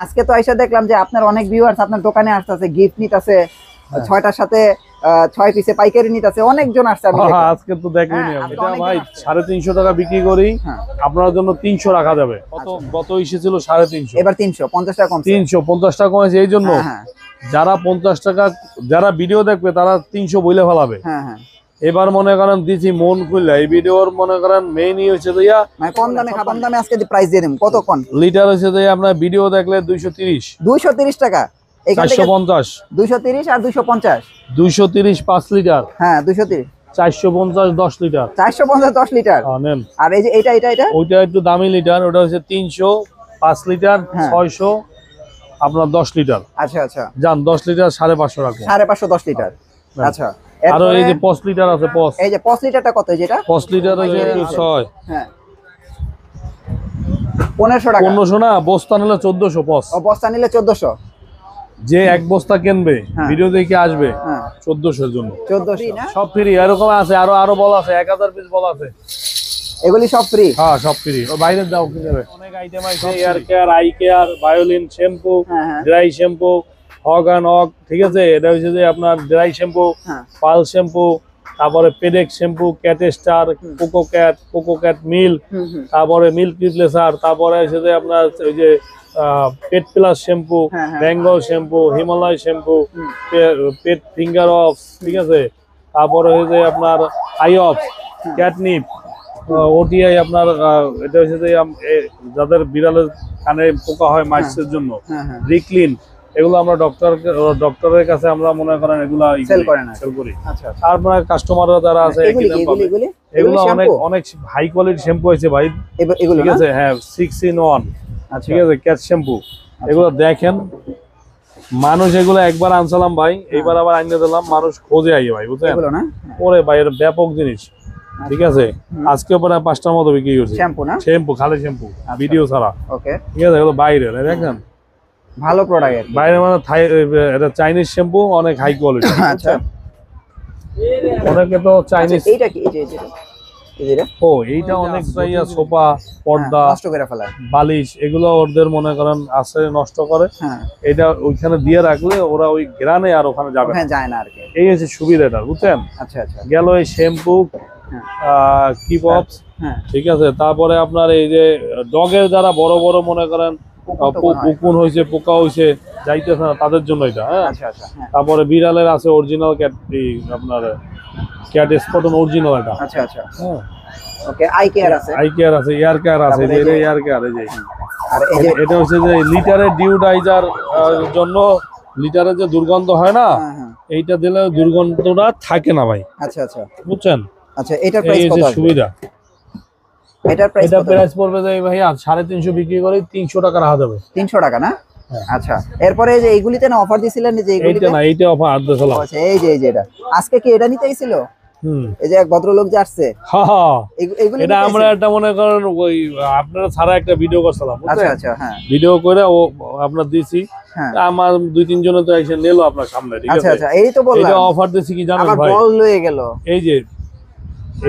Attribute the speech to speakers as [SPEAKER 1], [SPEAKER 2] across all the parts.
[SPEAKER 1] আজকে তো আইসা দেখলাম যে আপনার অনেক ভিউয়ার্স আপনার দোকানে আসতেছে, গিফট নিতেছে, 6টার সাথে 6 পিসে পাইকারি নিতেছে, অনেকজন আসছে। আমি
[SPEAKER 2] আজকে তো দেখলেন এটা ভাই 350 টাকা বিক্রি করি, আপনার জন্য 300 রাখা যাবে। কত এসেছিল 350,
[SPEAKER 1] এবার 350 টাকা কমছে।
[SPEAKER 2] 350 টাকা কমেছে এই জন্য যারা 50 টাকা যারা ভিডিও দেখবে তারা 300 বইলে ফেলাবে। এবার মনে করেন দিছি মন খুললে এই ভিডিওর মনে করেন মেইনই হচ্ছে দিয়া
[SPEAKER 1] মানে কম দামে আজকে প্রাইস দিয়ে দেব। কত কোন
[SPEAKER 2] লিটার হচ্ছে যে আপনার ভিডিও দেখলে 230
[SPEAKER 1] টাকা, এখান থেকে
[SPEAKER 2] 450
[SPEAKER 1] 230 আর 250
[SPEAKER 2] 230 5 লিটার,
[SPEAKER 1] হ্যাঁ 230
[SPEAKER 2] 450 10 লিটার,
[SPEAKER 1] 450 10 লিটার।
[SPEAKER 2] নেন।
[SPEAKER 1] আর এই যে এটা
[SPEAKER 2] ওইটা একটু দামি লিটার, ওটা হচ্ছে 300 5 লিটার, 600 আপনার 10 লিটার।
[SPEAKER 1] আচ্ছা আচ্ছা,
[SPEAKER 2] জান 10 লিটার 550 রাখো,
[SPEAKER 1] 550 10 লিটার। আচ্ছা,
[SPEAKER 2] আর এই যে 5 লিটার আছে,
[SPEAKER 1] এই যে 5 লিটারটা কত? যেটা
[SPEAKER 2] 5 লিটার হচ্ছে 6,
[SPEAKER 1] হ্যাঁ 1500 টাকা।
[SPEAKER 2] 1500 না, বস্তা নিলে 1400 পস।
[SPEAKER 1] ও বস্তা নিলে 1400।
[SPEAKER 2] যে এক বস্তা কিনবে ভিডিও দেখে আসবে 1400 এর জন্য
[SPEAKER 1] 1400 না,
[SPEAKER 2] সব ফ্রি। এরকম আছে আরো বল আছে, 1000 পিস বল আছে,
[SPEAKER 1] এগুলি সব ফ্রি।
[SPEAKER 2] হ্যাঁ সব ফ্রি। বাইরে যাও কিনবে, অনেক আইটেম আছে, হেয়ার কেয়ার, আই কেয়ার, ভায়োলিন শ্যাম্পু, ড্রাই শ্যাম্পু, হগ অ্যান্ড হগ, ঠিক আছে। এটা হচ্ছে যে আপনার ড্রাই শ্যাম্পু, পাল শ্যাম্পু, তারপরে পেডেক shampoo, cat star, coco cat milk, তারপরে মিল্ক রিপ্লেসার, তারপরে হচ্ছে যে আপনার ওই যে pet plus shampoo, Bengal shampoo, Himalaya shampoo, pet finger off, ঠিক আছে। তারপরে হচ্ছে আপনার আই অফ, ক্যাটনিপ, ওটিআই আপনার এটা হচ্ছে যে যাদের বিড়ালের কানে পোকা হয় মাইসের জন্য রিক্লিন, এগুলো আমরা ডক্টরের কাছে আমরা মনে করেন এগুলা সেল করি। তারপরে কাস্টমাররা যারা আছে এগুলো অনেক হাই কোয়ালিটি শ্যাম্পু আছে ভাই, ঠিক আছে। হ্যাঁ 6 in 1, ঠিক আছে, ক্যাট শ্যাম্পু। এগুলো দেখেন মানুষ এগুলো একবার আনসালাম ভাই, এইবার আবার আনিয়ে দিলাম, মানুষ খোঁজে আইয়ে ভাই, বুঝছেন। ওরে ভাই এর ব্যাপক জিনিস, ঠিক আছে। আজকে পরে 5টার মতো বিক্রি করছি শ্যাম্পু, খালি শ্যাম্পু, ভিডিও ছাড়া, ঠিক আছে। এগুলো বাইরে দেখেন
[SPEAKER 1] ভালো প্রোডাক্ট, বাইরে
[SPEAKER 2] মানে এটা চাইনিজ শ্যাম্পু, অনেক হাই কোয়ালিটি। আচ্ছা, অনেকে তো চাইনিজ।
[SPEAKER 1] এইটা কি?
[SPEAKER 2] এইটা অনেক সোফা, পর্দা, বালিশ, এগুলো ওদের মনে করেন আছে নষ্ট করে, এটা ওইখানে দিয়ে রাখলে ওরা ওই গ্রানে আর ওখানে যাবে না আর কি। এই হচ্ছে সুবিধাটা, বুঝছেন। আচ্ছা আচ্ছা, গেল এই শ্যাম্পু, কিপপস, ঠিক আছে। তারপরে আপনার এই যে ডগের যারা বড় বড় মনে করেন উকুন হয়েছে, পোকা হয়েছে, যাইতেছে না, তাদের জন্য এটা। হ্যাঁ, তারপরে বিড়ালের আছে অরিজিনাল ক্যাট, আপনার ক্যাট স্পটন অরিজিনাল এটা। আচ্ছা আচ্ছা, হ্যাঁ ওকে। আই কেয়ার আছে, এয়ার কেয়ার আছে, এয়ার কেয়ার। এই যে আর এটা হচ্ছে যে লিটারের ডিউডাইজার জন্য, লিটারের যে দুর্গন্ধ হয় না, এইটা দিলে দুর্গন্ধটা থাকে না ভাই। আচ্ছা আচ্ছা, বুঝছেন। আচ্ছা, এটার প্রাইস কত? সুবিধা এটার প্রাইস পড়বে যে ভাই 350 বিক্রি করে 300 টাকা রাখা যাবে। 300 টাকা না? আচ্ছা, এরপরে যে এইগুলিতে না অফার দিছিলেন, যে এইগুলিতে না, এইটা অফার আর দিছিলাম। আচ্ছা, এই যে এটা আজকে কি এটা নিতে আইছিল? এই যে এক ভদ্রলোক যে আসছে, হ্যাঁ এইগুলি এটা আমরা একটা মনে করেন ওই আপনারা ছাড়া একটা ভিডিও করছিলাম। আচ্ছা আচ্ছা, হ্যাঁ ভিডিও করে ও আপনার দিছি, আমার 2-3 জনে তো এসে নিলো আপনার সামনে, ঠিক আছে। আচ্ছা আচ্ছা, এই তো বললাম এটা অফার দিছি কি জানেন ভাই, বল লয়ে গেল। এই যে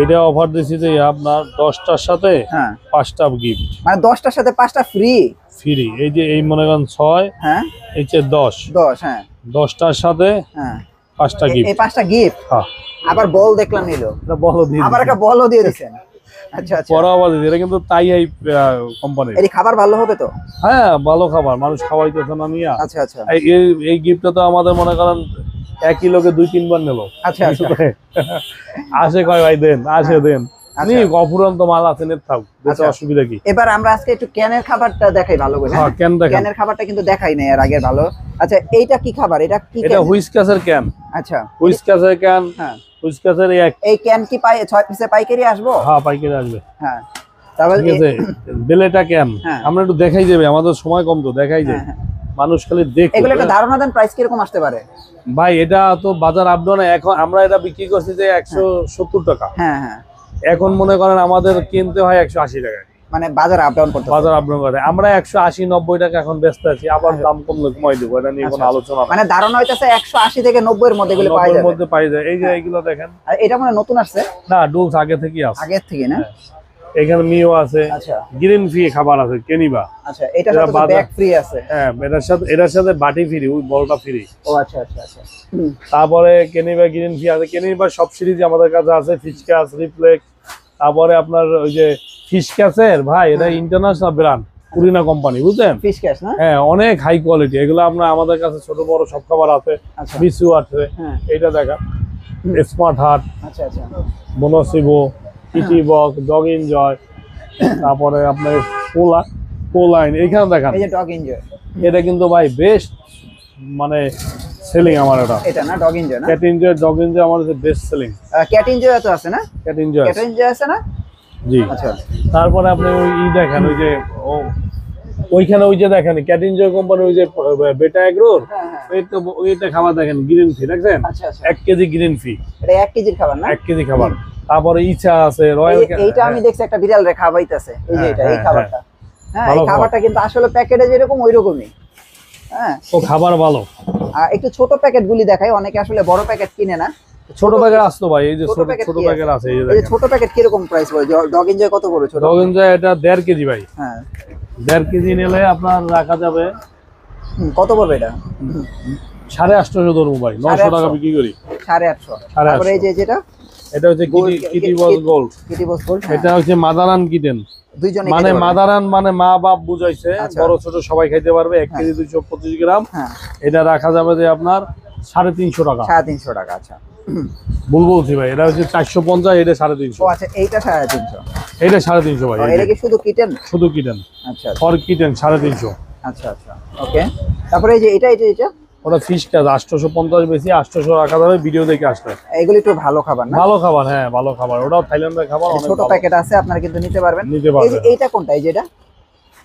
[SPEAKER 2] এটা অফার দিছি যে আপনার 10টার সাথে 5টা গিফট, মানে 10টার সাথে 5টা ফ্রি। এই যে এই মনে করেন 6, হ্যাঁ এই যে 10, হ্যাঁ 10টার সাথে 5টা গিফট, এই 5টা গিফট। হ্যাঁ, আবার বল দেখলাম নিলো, বলও দিয়ে, আবার একটা বলও দিয়ে দিবেন। আচ্ছা আচ্ছা, পরাও দিয়ে এটা কিন্তু তাই এই কোম্পানি। এই খাবার ভালো হবে তো? হ্যাঁ ভালো খাবার, মানুষ খাওয়াইতেছে না নিয়া। আচ্ছা আচ্ছা, এই গিফটটা তো আমাদের মনে করেন একই লোকে 2-3 বার নিল। আচ্ছা আচ্ছা, আসে কয় ভাই দেন, আসে দেন, অপুরন্ত মাল আছে, নেট থাক, অসুবিধা কি। এবার আমরা আজকে একটু ক্যানের খাবারটা দেখাই ভালো করে। হ্যাঁ, ক্যানের খাবারটা কিন্তু দেখাই নাই এর আগে, ভালো। আচ্ছা, এইটা কি খাবার? এটা কি? এটা হুইস্কাসের ক্যান। আচ্ছা, হুইস্কাসের ক্যান। হ্যাঁ, হুইস্কাসের এই ক্যান কি 6 পিসে পাইকারি আসবে? হ্যাঁ পাইকারি আসবে। হ্যাঁ, তাহলে ঠিক আছে। বেলেটা ক্যান আমরা একটু দেখাই যাবে, আমাদের সময় কম তো, দেখাই যায়, মানুষ খালি দেখ। এগুলো একটা ধারণা দেন প্রাইস কিরকম আসতে পারে ভাই? এটা তো বাজার আপডাউন, এখন আমরা এটা বিক্রি করছি যে 170 টাকা। হ্যাঁ হ্যাঁ, এখন মনে করেন আমাদের কিনতে হয় 180 টাকা, মানে বাজার আপডাউন করতে, বাজার আপডাউন করে। আমরা 180-90 টাকা এখন ব্যস্ত আছি, আবার দাম কমলে কমাই দেবো, এটা নিয়ে কোনো আলোচনা। মানে ধারণা হইতাছে 180 থেকে 90 এর মধ্যে এগুলো পাওয়া যায়। এই যে এইগুলো দেখেন, এটা মানে নতুন আসছে না, ডুলস আগে থেকেই আছে, আগে থেকে না। এখানে মিও আছে,
[SPEAKER 1] আচ্ছা
[SPEAKER 2] গ্রিন ফি খাবার আছে কেনিবা।
[SPEAKER 1] আচ্ছা এটা সাথে ব্যাগ ফ্রি আছে।
[SPEAKER 2] হ্যাঁ এটার সাথে বাটি ফ্রি, ওই বলটা ফ্রি।
[SPEAKER 1] ও আচ্ছা আচ্ছা আচ্ছা।
[SPEAKER 2] তারপরে কেনিবা গ্রিন ফি আছে, কেনিবা সব সিরিজ আমাদের কাছে আছে, ফিশকাস, রিফ্লেক্স। তারপরে আপনার ওই যে ফিশকাসের ভাই, এটা ইন্টারন্যাশনাল ব্র্যান্ড, পুরিনা কোম্পানি, বুঝছেন?
[SPEAKER 1] ফিশকাস না?
[SPEAKER 2] হ্যাঁ অনেক হাই কোয়ালিটি এগুলো। আপনার আমাদের কাছে ছোট বড় সব খাবার আছে, বিসু আছে। এটা দেখা স্মার্ট হার্ট,
[SPEAKER 1] আচ্ছা আচ্ছা,
[SPEAKER 2] বনসিবো, ইটি বক্স, ডগ এনজয়, তারপরে আপনার পোলাইন। এইখানে দেখান
[SPEAKER 1] এই যে ডগ এনজয়,
[SPEAKER 2] এটা কিন্তু ভাই বেস্ট মানে সেলিং আমার।
[SPEAKER 1] এটা না ডগ এনজয় না?
[SPEAKER 2] ক্যাট এনজয়, ডগ এনজয় আমার কাছে বেস্ট সেলিং।
[SPEAKER 1] ক্যাট এনজয় তো আছে না?
[SPEAKER 2] ক্যাট এনজয়
[SPEAKER 1] আছে না?
[SPEAKER 2] জি।
[SPEAKER 1] আচ্ছা
[SPEAKER 2] তারপরে আপনি ওই দেখেন ওই যে ওইখানে ওই যে দেখেন ক্যাট এনজয় কোম্পানি, ওই যে বেটা এগ্রোর ওইটা খাবার দেখেন, গ্রিন ফি দেখছেন? 1 কেজি গ্রিন ফি,
[SPEAKER 1] এটা 1 কেজির খাবার না?
[SPEAKER 2] 1 কেজি খাবার। তারপরে ইচ্ছা আছে রয়্যাল,
[SPEAKER 1] এইটা আমি দেখছি একটা বিড়াল রে খাওয়াইতেছে, এই যে এটা এই খাবারটা। হ্যাঁ এই খাবারটা কিন্তু আসলে প্যাকেটে যেরকম ওইরকমই। হ্যাঁ ও
[SPEAKER 2] খাবার ভালো।
[SPEAKER 1] আর একটু ছোট প্যাকেট গুলি দেখাই, অনেকে আসলে বড় প্যাকেট কিনে না।
[SPEAKER 2] ছোট প্যাকেট আসতো ভাই, এই যে ছোট প্যাকেট আছে, এই যে
[SPEAKER 1] ছোট প্যাকেট কি রকম প্রাইস পড়ে? ডগ এনজয় কত করে ছোট?
[SPEAKER 2] ডগ এনজয় এটা 1.5 কেজি ভাই।
[SPEAKER 1] হ্যাঁ
[SPEAKER 2] 1.5 কেজি নিলে আপনার রাখা যাবে
[SPEAKER 1] কত পড়বে এটা?
[SPEAKER 2] 850 ধরুন ভাই, 900 টাকা বিক্রি করি।
[SPEAKER 1] 850। তারপরে এই যে যেটা,
[SPEAKER 2] এটা হচ্ছে কিটি বস গোল্ড।
[SPEAKER 1] কিটি বস গোল্ড,
[SPEAKER 2] এটা হচ্ছে মাদারান কিটেন,
[SPEAKER 1] দুইজনে
[SPEAKER 2] মানে মাদারান মানে মা বাপ বুঝাইছে, বড় ছোট সবাই খাইতে পারবে। 1 কেজি 225 গ্রাম। এটা রাখা যাবে যে আপনার 350 টাকা।
[SPEAKER 1] 350 টাকা। আচ্ছা
[SPEAKER 2] ভুল বলছি ভাই, এটা হচ্ছে 450, এটা 350।
[SPEAKER 1] ও আচ্ছা এইটা 350,
[SPEAKER 2] এটা 350 ভাই।
[SPEAKER 1] এটা কি শুধু কিটেন?
[SPEAKER 2] শুধু কিটেন।
[SPEAKER 1] আচ্ছা
[SPEAKER 2] ফর কিটেন 350।
[SPEAKER 1] আচ্ছা আচ্ছা ওকে। তারপরে এই যে এটা
[SPEAKER 2] ওটা ফিশ কাজ 850 বেশি, 800 রাখা যাবে ভিডিও দেখে আসলে।
[SPEAKER 1] এগুলো একটু ভালো খাবার না?
[SPEAKER 2] ভালো খাবার, হ্যাঁ ভালো খাবার। ওটাও থাইল্যান্ডের খাবার, অনেক
[SPEAKER 1] ছোট প্যাকেট আছে, আপনারা কিন্তু নিতে পারবেন।
[SPEAKER 2] এই যে
[SPEAKER 1] এইটা কোনটা? এই যেটা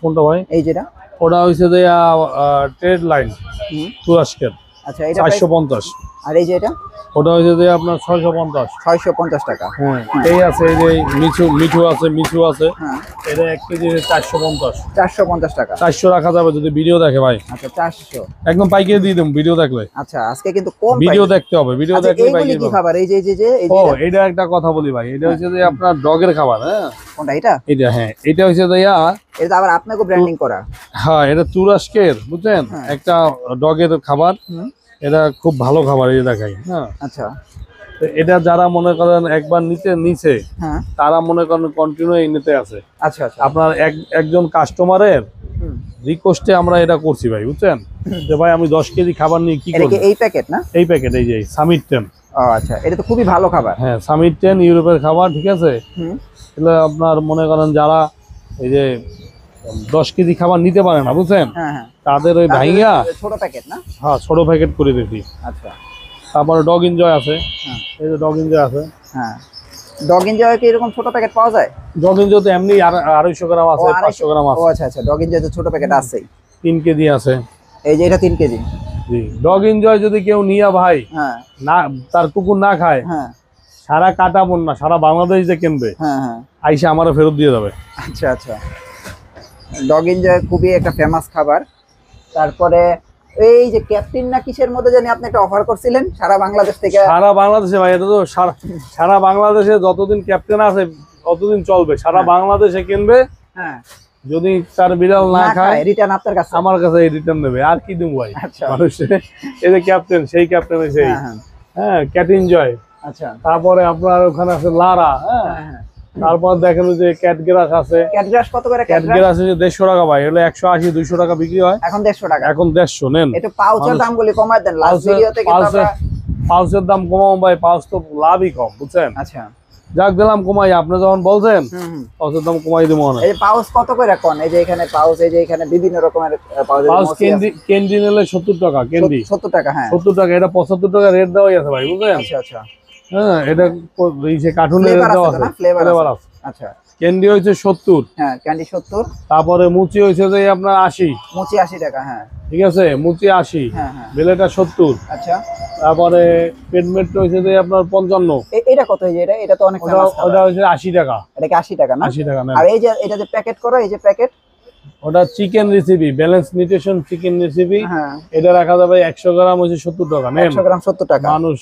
[SPEAKER 2] কোনটা ভাই?
[SPEAKER 1] এই যেটা
[SPEAKER 2] ওটা হইছে যে ট্রেড লাইন তুরস্কের।
[SPEAKER 1] আচ্ছা এটা
[SPEAKER 2] 450।
[SPEAKER 1] আর এই যে এটা
[SPEAKER 2] ওটা হইছে যে আপনার 650
[SPEAKER 1] টাকা।
[SPEAKER 2] হ্যাঁ এই আছে, এই যে মিঠু আছে। হ্যাঁ এটা 1 কেজি 450
[SPEAKER 1] টাকা।
[SPEAKER 2] 400 রাখা যাবে যদি ভিডিও দেখে ভাই।
[SPEAKER 1] আচ্ছা 400
[SPEAKER 2] একদম পাইকারি দিয়ে দেব ভিডিও দেখলে।
[SPEAKER 1] আচ্ছা আজকে কিন্তু কম
[SPEAKER 2] ভিডিও দেখতে হবে, ভিডিও দেখলে
[SPEAKER 1] পাইকারি। কি খাবার? এই যে
[SPEAKER 2] ও এটা একটা কথা বলি ভাই, এটা হচ্ছে যে আপনার ডগের খাবার। হ্যাঁ
[SPEAKER 1] কোনটা? এটা
[SPEAKER 2] হ্যাঁ এটা হচ্ছে যে
[SPEAKER 1] এটা আবার আপনাকে ব্র্যান্ডিং করা।
[SPEAKER 2] হ্যাঁ এটা তুরস্কের, বুঝছেন? একটা ডগের খাবার, এটা খুব ভালো খাবার, এই দেখাই। হ্যাঁ আচ্ছা এটা যারা মনে করেন একবার নিচে তারা মনে করেন কন্টিনিউ নিতে আছে। আচ্ছা আচ্ছা আপনার একজন কাস্টমারের রিকোয়েস্টে আমরা এটা করছি ভাই, বুঝছেন? যে ভাই আমি 10 কেজি খাবার নিয়ে কি করব।
[SPEAKER 1] এই প্যাকেট না? এই
[SPEAKER 2] প্যাকেট, এই যে সামিট 10।
[SPEAKER 1] ও আচ্ছা এটা তো খুবই ভালো খাবার।
[SPEAKER 2] হ্যাঁ সামিট 10 ইউরোপের খাবার, ঠিক আছে? তাহলে আপনার মনে করেন যারা এই যে 10 কেজি খাবার নিতে পারে না, বুঝছেন? তাদের ওই ভাইয়া
[SPEAKER 1] ছোট প্যাকেট না?
[SPEAKER 2] হ্যাঁ ছোট প্যাকেট করে দিছি। আচ্ছা তারপরে ডগ এনজয় আছে। এই যে ডগ এনজয় আছে।
[SPEAKER 1] হ্যাঁ ডগ এনজয় কি এরকম ছোট প্যাকেট পাওয়া যায়?
[SPEAKER 2] ডগ এনজয় তো এমনি 250 গ্রাম আছে, 500 গ্রাম আছে।
[SPEAKER 1] ও আচ্ছা আচ্ছা ডগ এনজয় তো ছোট প্যাকেট আছে।
[SPEAKER 2] 3 কেজি আছে।
[SPEAKER 1] এই যে এটা 3 কেজি।
[SPEAKER 2] জি ডগ এনজয় যদি কেউ নিয়া ভাই না তার কুকুর না খায়, সারা কাটাবন না, সারা বাংলাদেশ যে কিনবে আইসা আমারও ফেরত দিয়ে যাবে।
[SPEAKER 1] আচ্ছা আচ্ছা ডগ এনজয় খুবই একটা ফেমাস খাবার। তারপরে এই যে ক্যাপ্টেন না কিসের মধ্যে জানি আপনি একটা অফার করছিলেন সারা বাংলাদেশ থেকে?
[SPEAKER 2] সারা বাংলাদেশে ভাই, এটা তো সারা বাংলাদেশে যতদিন ক্যাপ্টেন আছে ততদিন চলবে। সারা বাংলাদেশে কিনবে, যদি তার বিড়াল না খায়
[SPEAKER 1] রিটার্ন আপনার কাছে,
[SPEAKER 2] আমার কাছে রিটার্ন দেবে। আর কি দেবো ভাই মানুষে? এই যে ক্যাপ্টেন, সেই ক্যাপ্টেন সেই ক্যাট এনজয়। আচ্ছা তারপরে আপনার ওখানে আছে লারা। তারপর দেখেন যে ক্যাট গ্রাস আছে।
[SPEAKER 1] ক্যাট গ্রাস কত করে?
[SPEAKER 2] ক্যাট গ্রাস আছে 150 টাকা ভাই, হলো 180 200 টাকা বিক্রি হয়।
[SPEAKER 1] এখন 150 টাকা।
[SPEAKER 2] এখন 150 নেন।
[SPEAKER 1] একটু পাউচের দামগুলি কমায় দেন। লাস্ট ভিডিওতে কিন্তু আমরা
[SPEAKER 2] পাউচের দাম কমাও ভাই, পাউচ তো লাভই কম, বুঝছেন? আচ্ছা যাক দিলাম কমাই, আপনি যখন বলছেন পাউচের দাম কমাই দেবো।
[SPEAKER 1] এই পাউচ কত করে কোন? এই যে এখানে পাউচ, এই যে এখানে বিভিন্ন রকমের
[SPEAKER 2] পাউচ। ক্যান্ডি নিলে 70 টাকা ক্যান্ডি।
[SPEAKER 1] 70 টাকা। হ্যাঁ
[SPEAKER 2] 70 টাকা। এটা 75 টাকা রেট দেওয়াই আছে ভাই, বুঝলেন? আচ্ছা আচ্ছা হ্যাঁ এটা এই যে কার্টুনের দেওয়া আছে, ফ্লেভার আছে। আচ্ছা ক্যান্ডি হইছে 70।
[SPEAKER 1] হ্যাঁ ক্যান্ডি 70।
[SPEAKER 2] তারপরে মুচি হইছে যে আপনার 80।
[SPEAKER 1] মুচি 80 টাকা। হ্যাঁ
[SPEAKER 2] ঠিক আছে মুচি 80। হ্যাঁ বেলেটা 70। আচ্ছা তারপরে পেটমেট হইছে যে আপনার 55।
[SPEAKER 1] এটা কত? এই যে এটা তো অনেক ফেমাস।
[SPEAKER 2] ওটা হইছে 80 টাকা।
[SPEAKER 1] এটা কি 80 টাকা না?
[SPEAKER 2] 80 টাকা না।
[SPEAKER 1] আর এই যে এটা যে প্যাকেট করা, এই যে প্যাকেট,
[SPEAKER 2] ওটা chicken recipe, balance nutrition chicken recipe. হ্যাঁ এটা রাখা যাবে 100 গ্রাম হইছে 70 টাকা।
[SPEAKER 1] 100 গ্রাম 70 টাকা।
[SPEAKER 2] মানুষ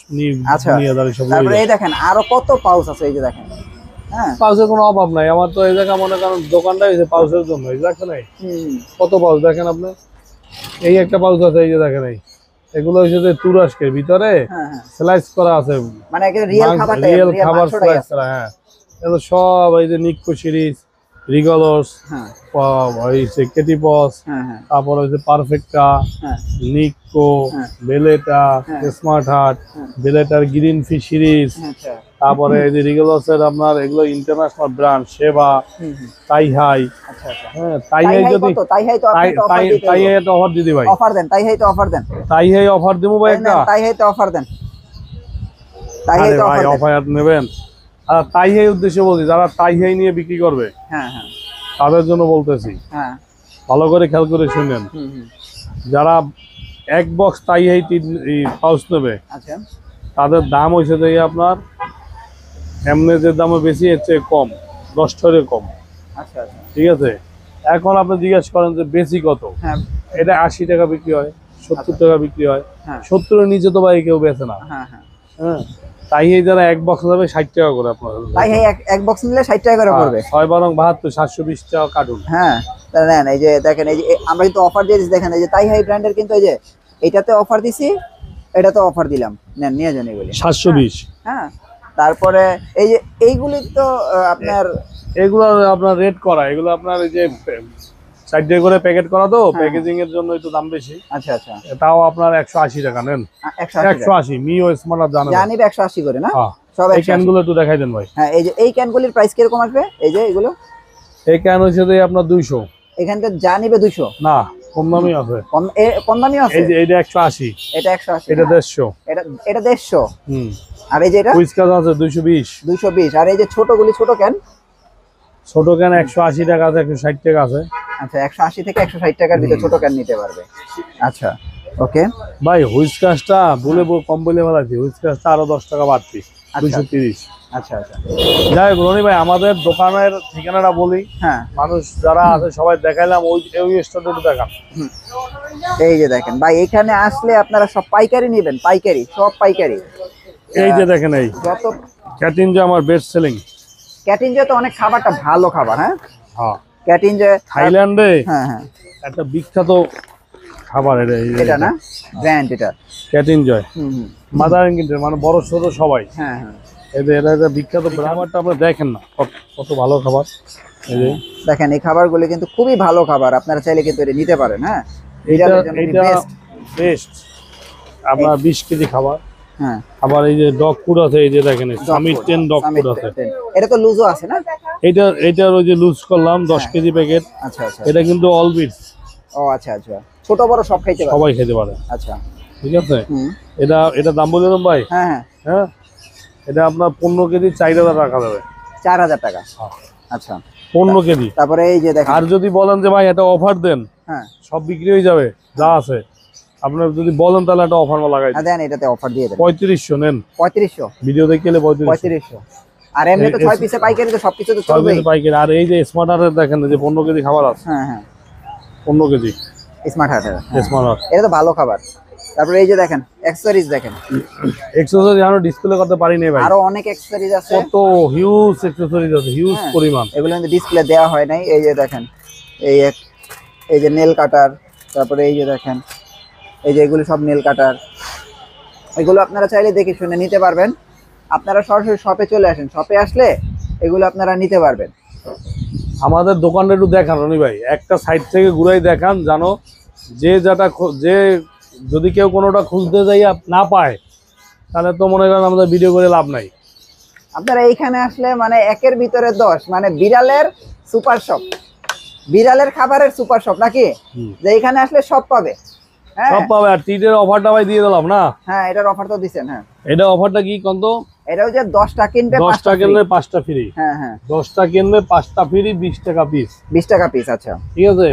[SPEAKER 1] আচ্ছা
[SPEAKER 2] নিয়ে যাবে সব।
[SPEAKER 1] তারপরে এই দেখেন আরো কত পাউচ আছে, এই যে দেখেন হ্যাঁ
[SPEAKER 2] পাউচের কোনো অভাব নাই। আমার তো এই জায়গা মনে করেন দোকানটা হয়েছে পাউচের জন্য, দেখেন নাই কত পাউচ দেখেন আপনি, এই একটা পাউচ আছে এই যে দেখেন এই, এগুলো হচ্ছে যে তুরস্কের ভিতরে স্লাইস করা আছে,
[SPEAKER 1] মানে রিয়েল
[SPEAKER 2] খাবার স্লাইস করা। হ্যাঁ এগুলো সব এই যে নিক্কো সিরিজ, রিগলস, কেটিপস, তারপর হচ্ছে পারফেক্টা, নিক্কো, বেলেটা, স্মার্ট হার্ট, বেলেটার গ্রিন ফিশ সিরিজ, তারপরে এই যে রিগলসের আপনার এগুলো ইন্টারন্যাশনাল ব্র্যান্ড, সেবা, তাই হাই। হ্যাঁ তাই হাই যদি তাই হাই তো অফার দিদি ভাই,
[SPEAKER 1] অফার দেন, তাই হাই তো অফার দেন,
[SPEAKER 2] তাই হাই অফার দেবো ভাই একটা,
[SPEAKER 1] তাই হাই তো অফার দেন, তাই হাই তো
[SPEAKER 2] অফার নেবেন। আর তাই হাই উদ্দেশ্যে বলছি, যারা তাই হাই নিয়ে বিক্রি করবে তাদের জন্য বলতেছি, ভালো করে খেয়াল করে শুনেন। যারা এক বক্স তাই হাই পাউচ নেবে তাদের দাম হয়েছে যে আপনার এমনি যে দামে বেশি, এর চেয়ে কম, 10 টাকা কম। ঠিক আছে, এখন আপনি জিজ্ঞেস করেন যে বেশি কত, এটা 80 টাকা বিক্রি হয়, 70 টাকা বিক্রি হয়, 70-এর নিচে তো ভাই কেউ বেচে না। হ্যাঁ তাই এই যারা এক বক্স যাবে 60 টাকা করে আপনার,
[SPEAKER 1] তাই এক বক্স নিলে 60 টাকা করে পড়বে,
[SPEAKER 2] 6-72 720 টাকা কার্টুন।
[SPEAKER 1] হ্যাঁ নেন, এই যে দেখেন, এই যে আমরা কিন্তু অফার দিয়ে দিচ্ছি, দেখেন এই যে তাই হাই ব্র্যান্ডের কিন্তু এই যে এটাতে অফার দিছি, এটাতে অফার দিলাম, নেন নিয়ে যান এগুলি
[SPEAKER 2] 720।
[SPEAKER 1] হ্যাঁ তারপরে এই যে এইগুলি তো আপনার,
[SPEAKER 2] এগুলো আপনার রেট করা, এগুলো আপনার এই যে 60 টাকা করে প্যাকেট করা, তো প্যাকেজিং এর জন্য একটু দাম বেশি।
[SPEAKER 1] আচ্ছা আচ্ছা,
[SPEAKER 2] তাও আপনার 180 টাকা নেন, 180 মিও স্মার্ট জানি
[SPEAKER 1] 180 করে না
[SPEAKER 2] সব। এই ক্যানগুলো একটু দেখাই দেন ভাই।
[SPEAKER 1] হ্যাঁ এই যে এই ক্যানগুলির প্রাইস কিরকম আসবে, এই যে এগুলো
[SPEAKER 2] এই ক্যান হচ্ছে যে আপনার 200,
[SPEAKER 1] এখানটা জানিবে 200
[SPEAKER 2] না কম দামি আছে,
[SPEAKER 1] কম দামি আছে,
[SPEAKER 2] এই যে এইটা 180,
[SPEAKER 1] এটা 180,
[SPEAKER 2] এটা 150,
[SPEAKER 1] এটা 150, আর এই যে এটা
[SPEAKER 2] হুইস্কার আছে 220,
[SPEAKER 1] আর এই যে ছোটগুলি, ছোট ক্যান,
[SPEAKER 2] ছোট ক্যান 180 টাকা আছে, 160 টাকা আছে।
[SPEAKER 1] আচ্ছা 180 থেকে 160 টাকার ভিতরে ছোট ক্যান নিতে পারবে। আচ্ছা ওকে
[SPEAKER 2] ভাই, হুইস্কারটা বলে কম বলে বলাছি, হুইস্কারটা আরো 10 টাকা বাড়তি, 230।
[SPEAKER 1] আচ্ছা আচ্ছা,
[SPEAKER 2] যাই হোক রনি ভাই, আমাদের দোকানের ঠিকানাটা বলি, মানুষ যারা আছে সবাই দেখাইলাম, ওই স্টোরটা একটু দেখান।
[SPEAKER 1] এই যে দেখেন ভাই, এখানে আসলে আপনারা সব পাইকারি নেবেন, পাইকারি, সব পাইকারি।
[SPEAKER 2] এই যে দেখেন, এই
[SPEAKER 1] যত
[SPEAKER 2] ক্যাটিনজো আমার বেস্ট সেলিং,
[SPEAKER 1] ক্যাটিনজো তো অনেক খাবারটা ভালো খাবার। হ্যাঁ ক্যাটিনজো
[SPEAKER 2] থাইল্যান্ডে একটা বিখ্যাত খাবার,
[SPEAKER 1] এটা না ব্র্যান্ড, এটা
[SPEAKER 2] ক্যাটিনজো মাদার ইনগ্রেডিয়েন্ট, মানে বড় ছোট সবাই। এটা বিখ্যাত খাবারটা আপনি দেখেন না কত ভালো খাবার। এই যে
[SPEAKER 1] দেখেন, এই খাবারগুলো কিন্তু খুবই ভালো খাবার, আপনারা চাইলে কিন্তু এটা নিতে পারেন। হ্যাঁ
[SPEAKER 2] এটা বেস্ট আপনার 20 কেজি খাবার। আবার এই যে ডগ ফুড আছে, এই যে দেখেন সামিট 10 ডগ ফুড আছে,
[SPEAKER 1] এটা তো লুজও আছে না,
[SPEAKER 2] এটার ওই যে লুজ করলাম 10 কেজি প্যাকেট।
[SPEAKER 1] আচ্ছা আচ্ছা,
[SPEAKER 2] এটা কিন্তু অল বিট।
[SPEAKER 1] ও আচ্ছা আচ্ছা, ছোট বড় সব খাইতে পারে,
[SPEAKER 2] সবাই খেতে পারে।
[SPEAKER 1] আচ্ছা
[SPEAKER 2] ঠিক আছে, এটা দাম বললাম ভাই। হ্যাঁ এটা আপনার 15 কেজি 4000 টাকা দেবে,
[SPEAKER 1] 4000 টাকা। আচ্ছা
[SPEAKER 2] 15 কেজি।
[SPEAKER 1] তারপরে এই যে দেখেন,
[SPEAKER 2] আর যদি বলেন যে ভাই এটা অফার দেন, সব বিক্রি হয়ে যাবে যা আছে, আপনার যদি বলেন তাহলে একটা অফার লাগাই
[SPEAKER 1] দেন, এটাতে অফার দিয়ে দেন।
[SPEAKER 2] 3500 নেন,
[SPEAKER 1] 3500
[SPEAKER 2] ভিডিও দেখলে
[SPEAKER 1] 3500। আর এমনি তো 6 পিসে পাইকারি, তো সব কিছু তো চলবে
[SPEAKER 2] পাইকারি। আর এই যে স্মার্ট হার্টের দেখেন যে 15 কেজি খাবার আছে। 15 কেজি
[SPEAKER 1] স্মার্ট হার্টের,
[SPEAKER 2] স্মার্ট হার্ট,
[SPEAKER 1] এটা তো ভালো খাবার। তারপরে এই যে দেখেন অ্যাকসেসরিজ, দেখেন
[SPEAKER 2] অ্যাকসেসরিজ আরো ডিসপ্লে করতে পারি না ভাই,
[SPEAKER 1] আরো অনেক অ্যাকসেসরিজ আছে,
[SPEAKER 2] কত হিউজ অ্যাকসেসরিজ আছে, হিউজ পরিমাণ।
[SPEAKER 1] এগুলো কিন্তু ডিসপ্লে দেওয়া হয় নাই। এই যে দেখেন, এই যে নেল কাটার, তারপরে এই যে দেখেন, এই যে এগুলো সব নেল কাটার, এগুলো আপনারা চাইলে দেখে শুনে নিতে পারবেন। আপনারা সরাসরি শপে চলে আসেন, শপে আসলে এগুলো আপনারা নিতে পারবেন।
[SPEAKER 2] আমাদের দোকানটা একটু দেখান রনি ভাই, একটা সাইড থেকে ঘুরাই দেখান, জানো যে যদি কেউ কোনোটা খুঁজতে যাই না পায়, তাহলে তো মনে করেন আমাদের ভিডিও করে লাভ নাই।
[SPEAKER 1] আপনারা এইখানে আসলে মানে 1-এর ভিতরে 10, মানে বিড়ালের সুপার শপ, বিড়ালের খাবারের সুপার শপ নাকি, যে এখানে আসলে সব পাবে।
[SPEAKER 2] সব পাবে। আর টিটের অফারটা ভাই দিয়ে দিলাম না।
[SPEAKER 1] এটার অফার তো দিছেন।
[SPEAKER 2] এটা অফারটা কি কোন তো,
[SPEAKER 1] এটা হচ্ছে 10টা কিনবে
[SPEAKER 2] 5টা ফ্রি। 10টা কিনবে 5টা ফ্রি, 20 টাকা পিস,
[SPEAKER 1] 20 টাকা পিস। আচ্ছা
[SPEAKER 2] ঠিক আছে।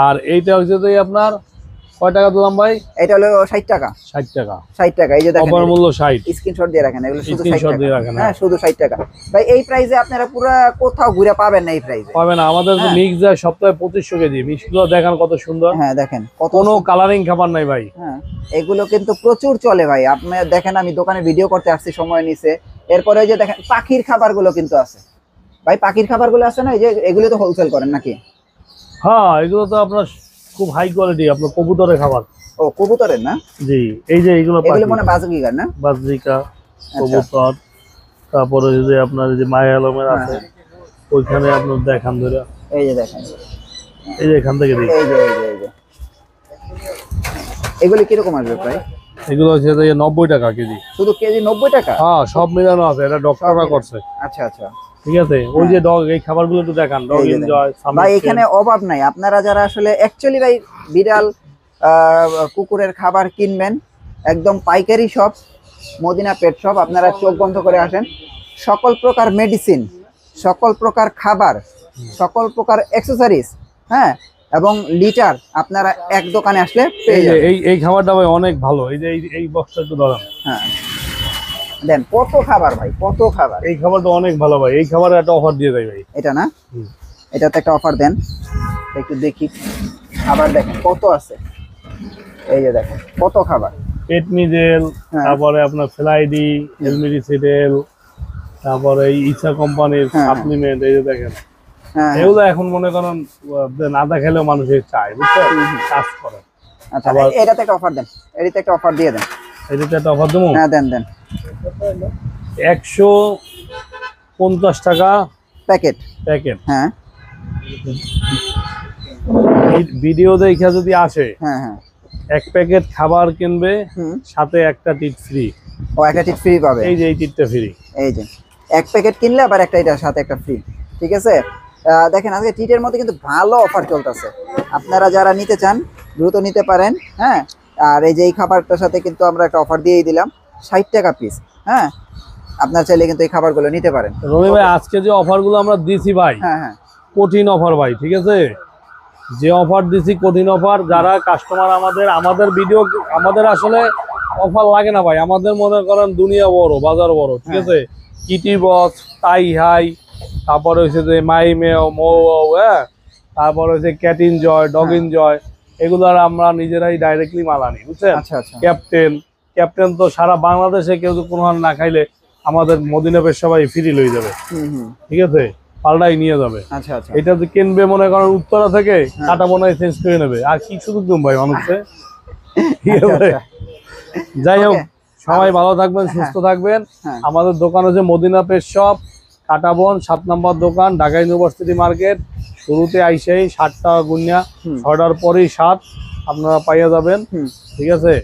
[SPEAKER 2] আর এইটা হচ্ছে যে আপনার কয় টাকা দিলাম ভাই,
[SPEAKER 1] এটা হলো 60 টাকা।
[SPEAKER 2] 60 টাকা,
[SPEAKER 1] 60 টাকা। এই যে দেখেন
[SPEAKER 2] অফার মূল্য 60,
[SPEAKER 1] স্ক্রিনশট দিয়ে রাখেন, এগুলো শুধু 60 টাকা।
[SPEAKER 2] দিয়ে রাখেন,
[SPEAKER 1] হ্যাঁ শুধু 60 টাকা ভাই। এই প্রাইসে আপনারা পুরো কোথাও ঘুরে পাবেন না, এই প্রাইসে
[SPEAKER 2] পাবেন না। আমাদের মিক্স যায় সপ্তাহে 2500 কেজি, মিক্সগুলো দেখেন কত সুন্দর।
[SPEAKER 1] দেখেন
[SPEAKER 2] কোনো কালারিং খাবার নাই ভাই।
[SPEAKER 1] এগুলো কিন্তু প্রচুর চলে ভাই। আপনি দেখেন, আমি দোকানে ভিডিও করতে আসছি, সময় নিছে, এরপরে ওই যে দেখেন পাখির খাবারগুলো কিন্তু আছে ভাই, পাখির খাবারগুলো আছে না, এই যে এগুলো তো হোলসেল করেন নাকি?
[SPEAKER 2] হ্যাঁ, এগুলো তো আপনার খুব হাই কোয়ালিটি, আপনার কবুতরের খাবার।
[SPEAKER 1] ও কবুতরের না?
[SPEAKER 2] জি, এই যে এগুলো
[SPEAKER 1] মনে বাজরিকা না?
[SPEAKER 2] বাজরিকা, কবুতর, তারপরে যে আপনার যে মায়া আলমের আছে ওইখানে আপনার দেখান ধরে,
[SPEAKER 1] এই যে দেখেন,
[SPEAKER 2] এই যে এখান থেকে দেখি,
[SPEAKER 1] এই যে এগুলি কিরকম আসবে প্রায়?
[SPEAKER 2] এগুলো হচ্ছে 90 টাকা কেজি।
[SPEAKER 1] শুধু কেজি 90 টাকা?
[SPEAKER 2] হ্যাঁ, সব মিলানো আছে, এটা ডক্টররা করছে।
[SPEAKER 1] আচ্ছা আচ্ছা,
[SPEAKER 2] ঠিক আছে। ওই যে ডগ, এই খাবারগুলো একটু দেখান, ডগ এনজয়।
[SPEAKER 1] ভাই এখানে অভাব নাই, আপনারা যারা আসলে অ্যাকচুয়ালি ভাই বিড়াল কুকুরের খাবার কিনবেন, একদম পাইকারি শপ মদিনা পেট শপ, আপনারা চোখ বন্ধ করে আসেন। সকল প্রকার মেডিসিন, সকল প্রকার খাবার, সকল প্রকার অ্যাক্সেসরিজ, হ্যাঁ, এবং লিটার আপনারা এক দোকানে আসলে পেয়ে যাবেন।
[SPEAKER 2] এই খাবারটা ভাই অনেক ভালো। এই যে এই বক্সটা একটু ধরেন,
[SPEAKER 1] হ্যাঁ দেন, কত খাবার ভাই, কত খাবার।
[SPEAKER 2] এই খাবারটা অনেক ভালো ভাই, এই খাবারে একটা অফার দিয়ে দেয় ভাই।
[SPEAKER 1] এটা না, এটাতে একটা অফার দেন, একটু দেখি। খাবার দেখেন কত আছে, এই যে দেখেন কত খাবার।
[SPEAKER 2] পেটমিজেল, তারপরে আপনার ফ্লাইডি, এলমিডিসিডেল, তারপরে ইসা কোম্পানির সাপ্লিমেন্ট, এই যে দেখেন এগুলো এখন মনে করেন না দেখালেও মানুষের চায়, বুঝছেন, কাজ করে।
[SPEAKER 1] আচ্ছা, এটাতে একটা অফার দেন, এটাতে একটা অফার দিয়ে দেন।
[SPEAKER 2] এটাতে একটা অফার দেবো?
[SPEAKER 1] হ্যাঁ দেন দেন।
[SPEAKER 2] 150 টাকা প্যাকেট।
[SPEAKER 1] হ্যাঁ,
[SPEAKER 2] ভিডিও দেখে যদি আসে,
[SPEAKER 1] হ্যাঁ হ্যাঁ,
[SPEAKER 2] এক প্যাকেট খাবার কিনবে, সাথে একটা টিট ফ্রি।
[SPEAKER 1] ও, একটা টিট ফ্রি পাবে।
[SPEAKER 2] এই যে এই টিটটা ফ্রি,
[SPEAKER 1] এই যে এক প্যাকেট কিনলে আবার একটা এটার সাথে একটা ফ্রি। ঠিক আছে, দেখেন আজকে টিটের মধ্যে কিন্তু ভালো অফার চলতেছে, আপনারা যারা নিতে চান দ্রুত নিতে পারেন। হ্যাঁ, আর এই যে এই খাবারটার সাথে কিন্তু আমরা একটা অফার দিয়েই দিলাম, 60 টাকা পিস। হ্যাঁ, আপনার চাইলে কিন্তু এই খাবারগুলো নিতে পারেন।
[SPEAKER 2] রনি ভাই, আজকে যে অফারগুলো আমরা দিছি ভাই,
[SPEAKER 1] হ্যাঁ হ্যাঁ,
[SPEAKER 2] কঠিন অফার ভাই, ঠিক আছে, যে অফার দিছি কঠিন অফার। যারা কাস্টমার আমাদের ভিডিও, আমাদের আসলে অফার লাগে না ভাই, আমাদের মনে করেন দুনিয়া বড়, বাজার বড়, ঠিক আছে। কিটি বক্স, টাই হাই, তারপরে হচ্ছে যে মাই মেও মো, হ্যাঁ, তারপরে হচ্ছে ক্যাট এনজয়, ডগ এনজয়, এগুলো আমরা নিজেরাই ডাইরেক্টলি মাল আনি, বুঝছেন। ক্যাপ্টেন তো সারা বাংলাদেশে কেউ কোনো না খাইলে আমাদের মদিনা পেট সবাই ফ্রি লয়ে যাবে, ঠিক আছে, পাল্টাই নিয়ে যাবে।
[SPEAKER 1] আচ্ছা আচ্ছা,
[SPEAKER 2] এটা যে কিনবে মনে করেন উত্তরা থেকে, কাটা মনে হয় চেঞ্জ করে নেবে, আর কি শুধু তুমি ভাই মানুষে। যাই হোক, সবাই ভালো থাকবেন, সুস্থ থাকবেন। আমাদের দোকান হচ্ছে মদিনা পেট শপ, কাটাবন 7 নম্বর দোকান, ঢাকা ইউনিভার্সিটি মার্কেট। শুরুতে আইসেই 60 টাকা গুনিয়া, 6টার পরেই 7 আপনারা পাইয়া যাবেন, ঠিক আছে।